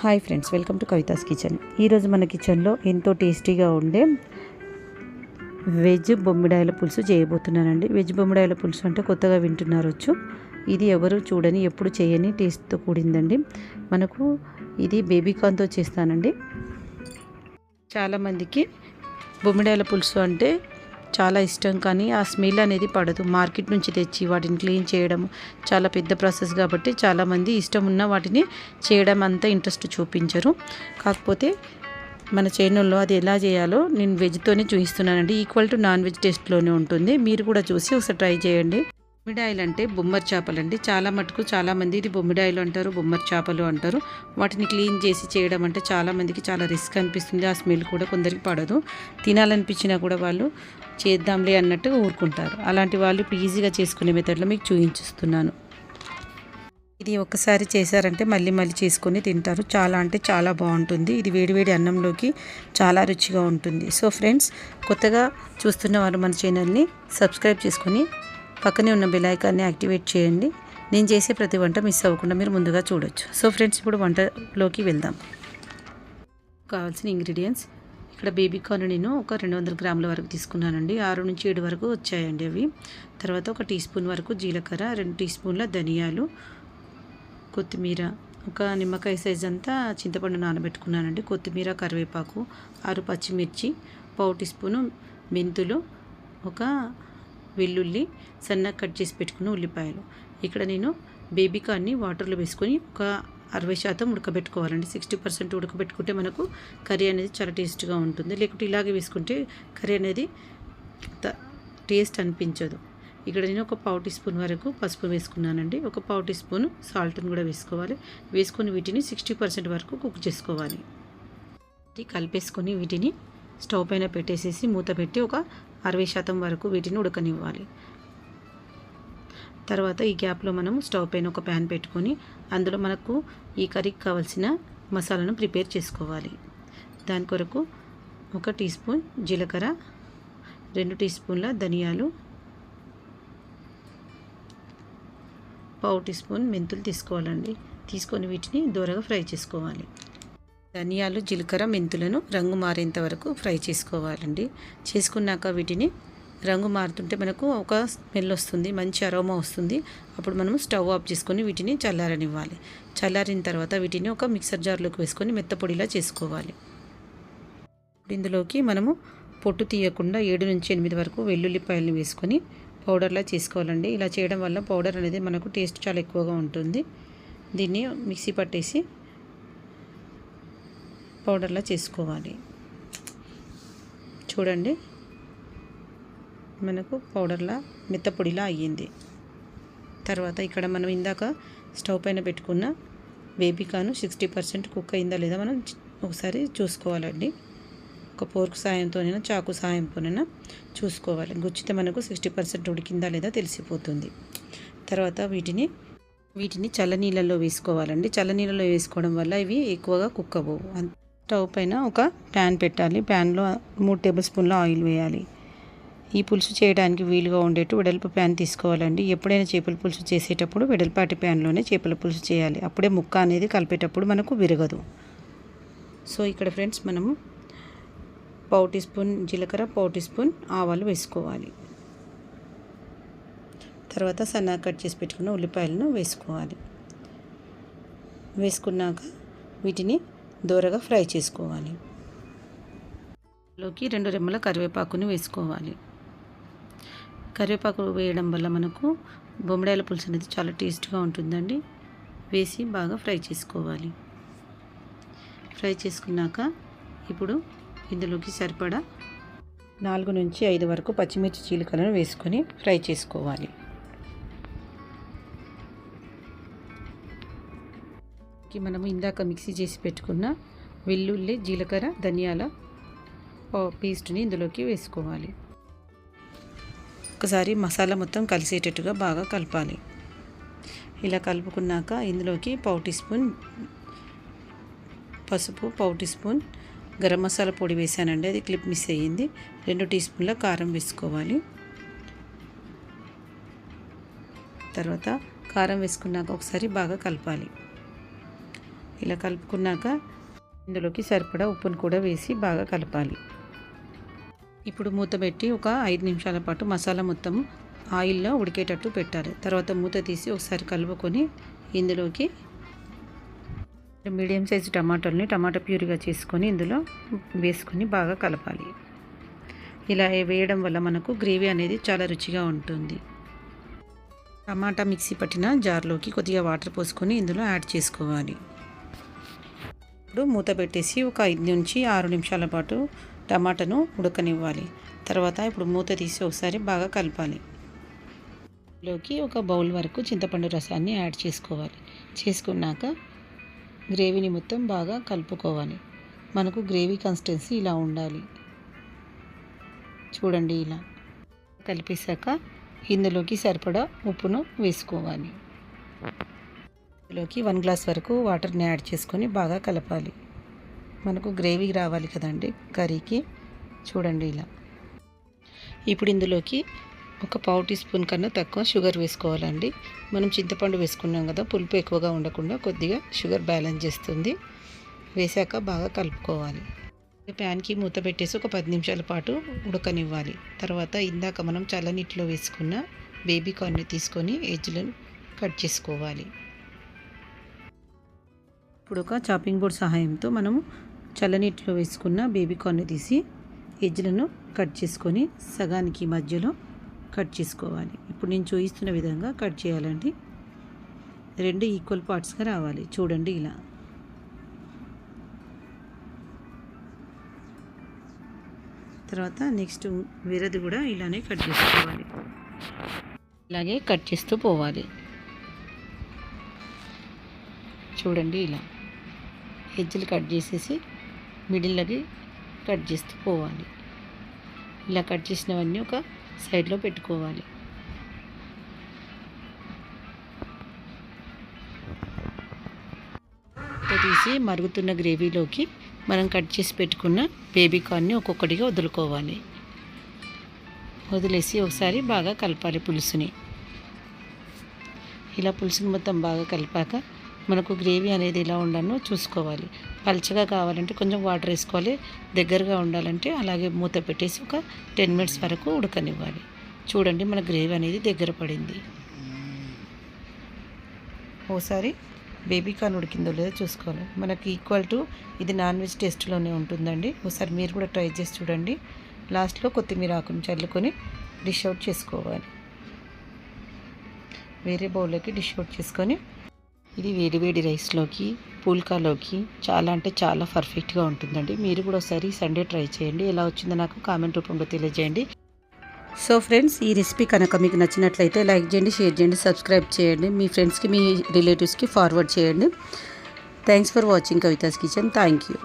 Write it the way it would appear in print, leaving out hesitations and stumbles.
Hi friends, welcome to Kavitha's kitchen. ఈరోజు మన కిచెన్లో ఎంతో టేస్టీగా ఉండే వెజ్ బొమ్మిడాయల పులుసు చేయబోతున్నానండి. వెజ్ బొమ్మిడాయల పులుసు అంటే కొత్తగా వింటున్నారొచ్చు. ఇది ఎవరు చూడని ఎప్పుడు చేయని టేస్ట్తో కూడిందండి. మనకు ఇది బేబీకార్న్తో చేస్తానండి. చాలామందికి బొమ్మిడాయల పులుసు అంటే చాలా ఇష్టం, కానీ ఆ స్మెల్ అనేది పడదు. మార్కెట్ నుంచి తెచ్చి వాటిని క్లీన్ చేయడం చాలా పెద్ద ప్రాసెస్ కాబట్టి చాలామంది ఇష్టం ఉన్న వాటిని చేయడం అంత ఇంట్రెస్ట్ చూపించరు. కాకపోతే మన ఛానల్లో అది ఎలా చేయాలో నేను వెజ్తోనే చూపిస్తున్నానండి. ఈక్వల్ టు నాన్ వెజ్ టేస్ట్లోనే ఉంటుంది. మీరు కూడా చూసి ఒకసారి ట్రై చేయండి. బొమ్మిడాయలు అంటే బొమ్మరి చేపలు అండి. చాలా మటుకు చాలామంది ఇది బొమ్మిడాయలు అంటారు, బొమ్మరి చేపలు అంటారు. వాటిని క్లీన్ చేసి చేయడం అంటే చాలామందికి చాలా రిస్క్ అనిపిస్తుంది. ఆ స్మెల్ కూడా కొందరికి పడదు. తినాలనిపించినా కూడా వాళ్ళు చేద్దాంలే అన్నట్టు ఊరుకుంటారు. అలాంటి వాళ్ళు ఇప్పుడు ఈజీగా చేసుకునే మెథడ్లో మీకు చూపించుస్తున్నాను. ఇది ఒక్కసారి చేశారంటే మళ్ళీ మళ్ళీ చేసుకొని తింటారు. చాలా అంటే చాలా బాగుంటుంది. ఇది వేడివేడి అన్నంలోకి చాలా రుచిగా ఉంటుంది. సో ఫ్రెండ్స్, కొత్తగా చూస్తున్న వారు మన ఛానల్ని సబ్స్క్రైబ్ చేసుకొని పక్కనే ఉన్న బెల్ ఐకాన్ని యాక్టివేట్ చేయండి. నేను చేసే ప్రతి వంట మిస్ అవ్వకుండా మీరు ముందుగా చూడొచ్చు. సో ఫ్రెండ్స్, ఇప్పుడు వంటలోకి వెళ్దాం. కావాల్సిన ఇంగ్రీడియంట్స్: ఇక్కడ బేబీకార్న్ నేను ఒక 200 గ్రాముల వరకు తీసుకున్నానండి. 6 నుంచి 7 వరకు వచ్చాయండి అవి. తర్వాత 1 టీ స్పూన్ వరకు జీలకర్ర, 2 టీ స్పూన్ల ధనియాలు, కొత్తిమీర, ఒక నిమ్మకాయ సైజ్ అంతా చింతపండు నానబెట్టుకున్నానండి. కొత్తిమీర, కరివేపాకు, 6 పచ్చిమిర్చి, పావు టీ స్పూను మెంతులు, ఒక వెల్లుల్లి, సన్నగా కట్ చేసి పెట్టుకున్న ఉల్లిపాయలు. ఇక్కడ నేను బేబీకార్న్ని వాటర్లో వేసుకొని ఒక 60% ఉడకబెట్టుకోవాలండి. 60% ఉడకబెట్టుకుంటే మనకు కర్రీ అనేది చాలా టేస్ట్గా ఉంటుంది. లేకుంటే ఇలాగే వేసుకుంటే కర్రీ అనేది టేస్ట్ అనిపించదు. ఇక్కడ నేను ఒక పావు టీ స్పూన్ వరకు పసుపు వేసుకున్నానండి. ఒక పావు టీ స్పూన్ సాల్ట్ని కూడా వేసుకోవాలి. వేసుకొని వీటిని 60% వరకు కుక్ చేసుకోవాలి. కలిపేసుకొని వీటిని స్టవ్ పైన పెట్టేసేసి మూత పెట్టి ఒక 60% వరకు వీటిని ఉడకనివ్వాలి. తర్వాత ఈ గ్యాప్లో మనం స్టవ్ పైన ఒక ప్యాన్ పెట్టుకొని అందులో మనకు ఈ కర్రీకి కావాల్సిన మసాలాను ప్రిపేర్ చేసుకోవాలి. దాని కొరకు 1 టీ స్పూన్ జీలకర్ర, 2 టీ స్పూన్ల ధనియాలు, పావు టీ స్పూన్ మెంతులు తీసుకోవాలండి. తీసుకొని వీటిని దూరగా ఫ్రై చేసుకోవాలి. ధనియాలు, జీలకర్ర, మెంతులను రంగు మారేంత వరకు ఫ్రై చేసుకోవాలండి. చేసుకున్నాక వీటిని రంగు మారుతుంటే మనకు ఒక స్మెల్ వస్తుంది, మంచి అరోమా వస్తుంది. అప్పుడు మనము స్టవ్ ఆఫ్ చేసుకొని వీటిని చల్లారనివ్వాలి. చల్లారిన తర్వాత వీటిని ఒక మిక్సర్ జార్లోకి వేసుకొని మెత్తపొడిలా చేసుకోవాలి. ఇందులోకి మనము పొట్టు తీయకుండా 7 నుంచి 8 వరకు వెల్లుల్లిపాయలను వేసుకొని పౌడర్లా చేసుకోవాలండి. ఇలా చేయడం వల్ల పౌడర్ అనేది మనకు టేస్ట్ చాలా ఎక్కువగా ఉంటుంది. దీన్ని మిక్సీ పట్టేసి పౌడర్లా చేసుకోవాలి. చూడండి, మనకు పౌడర్లా మెత్తపొడిలా అయ్యింది. తర్వాత ఇక్కడ మనం ఇందాక స్టవ్ పైన పెట్టుకున్న బేబీకార్న్ 60% కుక్ అయిందా లేదా మనం ఒకసారి చూసుకోవాలండి. ఒక పోర్క్ సాయంతోనైనా చాకు సాయంతోనైనా చూసుకోవాలి. గుచ్చితే మనకు 60% ఉడికిందా లేదా తెలిసిపోతుంది. తర్వాత వీటిని చల్లనీళ్ళలో వేసుకోవాలండి. చల్లనీళ్ళలో వేసుకోవడం వల్ల ఇవి ఎక్కువగా కుక్ అవ్వవు. స్టవ్ పైన ఒక ప్యాన్ పెట్టాలి. ప్యాన్లో 3 టేబుల్ స్పూన్ల ఆయిల్ వేయాలి. ఈ పులుసు చేయడానికి వీలుగా ఉండేట్టు వెడల్పు ప్యాన్ తీసుకోవాలండి. ఎప్పుడైనా చేపల పులుసు చేసేటప్పుడు వెడల్పాటి ప్యాన్లోనే చేపల పులుసు చేయాలి. అప్పుడే ముక్క అనేది కలిపేటప్పుడు మనకు విరగదు. సో ఇక్కడ ఫ్రెండ్స్, మనము పావు టీ స్పూన్ జీలకర్ర, పావు టీ స్పూన్ ఆవాలు వేసుకోవాలి. తర్వాత సన్నగా కట్ చేసి పెట్టుకున్న ఉల్లిపాయలను వేసుకోవాలి. వేసుకున్నాక వీటిని దోరగా ఫ్రై చేసుకోవాలి. లోకి 2 రెమ్మల కరివేపాకుని వేసుకోవాలి. కరివేపాకు వేయడం వల్ల మనకు బొమ్మిడాయల పులుసు అనేది చాలా టేస్ట్గా ఉంటుందండి. వేసి బాగా ఫ్రై చేసుకోవాలి. ఫ్రై చేసుకున్నాక ఇప్పుడు ఇందులోకి సరిపడా 4 నుంచి 5 వరకు పచ్చిమిర్చి చీలికలను వేసుకొని ఫ్రై చేసుకోవాలి. మనము ఇందాక మిక్సీ చేసి పెట్టుకున్న వెల్లుల్లి, జీలకర్ర, ధనియాల పేస్ట్ని ఇందులోకి వేసుకోవాలి. ఒకసారి మసాలా మొత్తం కలిసేటట్టుగా బాగా కలపాలి. ఇలా కలుపుకున్నాక ఇందులోకి పావు టీ స్పూన్ పసుపు, పావు టీ స్పూన్ గరం మసాలా పొడి వేసానండి. అది క్లిప్ మిస్ అయ్యింది. 2 టీ స్పూన్ల కారం వేసుకోవాలి. తర్వాత కారం వేసుకున్నాక ఒకసారి బాగా కలపాలి. ఇలా కలుపుకున్నాక ఇందులోకి సరిపడా ఉప్పును కూడా వేసి బాగా కలపాలి. ఇప్పుడు మూత పెట్టి ఒక 5 నిమిషాల పాటు మసాలా మొత్తం ఆయిల్లో ఉడికేటట్టు పెట్టాలి. తర్వాత మూత తీసి ఒకసారి కలుపుకొని ఇందులోకి మీడియం సైజు టమాటా ప్యూరీగా చేసుకొని ఇందులో వేసుకొని బాగా కలపాలి. ఇలా వేయడం వల్ల మనకు గ్రేవీ అనేది చాలా రుచిగా ఉంటుంది. టమాటా మిక్సీ పట్టిన జార్లోకి కొద్దిగా వాటర్ పోసుకొని ఇందులో యాడ్ చేసుకోవాలి. ఇప్పుడు మూత పెట్టేసి ఒక 5 నుంచి 6 నిమిషాల పాటు టమాటాను ఉడకనివ్వాలి. తర్వాత ఇప్పుడు మూత తీసి ఒకసారి బాగా కలపాలి. ఇందులోకి ఒక బౌల్ వరకు చింతపండు రసాన్ని యాడ్ చేసుకోవాలి. చేసుకున్నాక గ్రేవీని మొత్తం బాగా కలుపుకోవాలి. మనకు గ్రేవీ కన్సిస్టెన్సీ ఇలా ఉండాలి. చూడండి, ఇలా కలిపేశాక ఇందులోకి సరిపడా ఉప్పును వేసుకోవాలి. ఇందులోకి 1 గ్లాస్ వరకు వాటర్ని యాడ్ చేసుకొని బాగా కలపాలి. మనకు గ్రేవీ రావాలి కదండి కర్రీకి. చూడండి ఇలా. ఇప్పుడు ఇందులోకి ఒక పావు టీ స్పూన్ కన్నా తక్కువ షుగర్ వేసుకోవాలండి. మనం చింతపండు వేసుకున్నాం కదా, పులుపు ఎక్కువగా ఉండకుండా కొద్దిగా షుగర్ బ్యాలెన్స్ చేస్తుంది. వేసాక బాగా కలుపుకోవాలి. ప్యాన్కి మూత పెట్టేసి ఒక 10 నిమిషాల పాటు ఉడకనివ్వాలి. తర్వాత ఇందాక మనం చల్లనీటిలో వేసుకున్న బేబీ కార్న్ని తీసుకొని ఎడ్జ్లను కట్ చేసుకోవాలి. ఇప్పుడు ఒక చాపింగ్ బోర్డ్ సహాయంతో మనము చల్లనీటిలో వేసుకున్న బేబీ కార్న్ని తీసి ఎడ్జ్లను కట్ చేసుకొని సగానికి మధ్యలో కట్ చేసుకోవాలి. ఇప్పుడు నేను చూపిస్తున్న విధంగా కట్ చేయాలండి. 2 ఈక్వల్ పార్ట్స్గా రావాలి. చూడండి ఇలా. తర్వాత నెక్స్ట్ వేరేది కూడా ఇలానే కట్ చేసుకోవాలి. ఇలాగే కట్ చేస్తూ పోవాలి. చూడండి ఇలా ఎడ్జ్లు కట్ చేసేసి మిడిల్లోకి కట్ చేస్తూ పోవాలి. ఇలా కట్ చేసినవన్నీ ఒక సైడ్లో పెట్టుకోవాలి. తీసి మరుగుతున్న గ్రేవీలోకి మనం కట్ చేసి పెట్టుకున్న బేబీ కార్న్ని ఒక్కొక్కటిగా వదులుకోవాలి. వదిలేసి ఒకసారి బాగా కలపాలి పులుసుని. ఇలా పులుసుని మొత్తం బాగా కలిపాక మనకు గ్రేవీ అనేది ఎలా ఉండాలో చూసుకోవాలి. పల్చగా కావాలంటే కొంచెం వాటర్ వేసుకోవాలి. దగ్గరగా ఉండాలంటే అలాగే మూత పెట్టేసి ఒక 10 మినిట్స్ వరకు ఉడకనివ్వాలి. చూడండి, మన గ్రేవీ అనేది దగ్గర పడింది. ఓసారి బేబీ కార్న్ ఉడికిందో లేదో చూసుకోవాలి. మనకి ఈక్వల్ టు ఇది నాన్ వెజ్ టేస్ట్లోనే ఉంటుందండి. ఒకసారి మీరు కూడా ట్రై చేసి చూడండి. లాస్ట్లో కొత్తిమీర ఆకును చల్లుకొని డిష్ అవుట్ చేసుకోవాలి. వేరే బౌల్లోకి డిష్ అవుట్ చేసుకొని ఇది వేడివేడి రైస్లోకి, పుల్కాలోకి చాలా అంటే చాలా పర్ఫెక్ట్గా ఉంటుందండి. మీరు కూడా ఒకసారి సండే ట్రై చేయండి. ఎలా వచ్చిందో నాకు కామెంట్ రూపంలో తెలియజేయండి. సో ఫ్రెండ్స్, ఈ రెసిపీ కనుక మీకు నచ్చినట్లయితే లైక్ చేయండి, షేర్ చేయండి, సబ్స్క్రైబ్ చేయండి. మీ ఫ్రెండ్స్కి, మీ రిలేటివ్స్కి ఫార్వర్డ్ చేయండి. Thanks for watching Kavitha's kitchen. Thank you.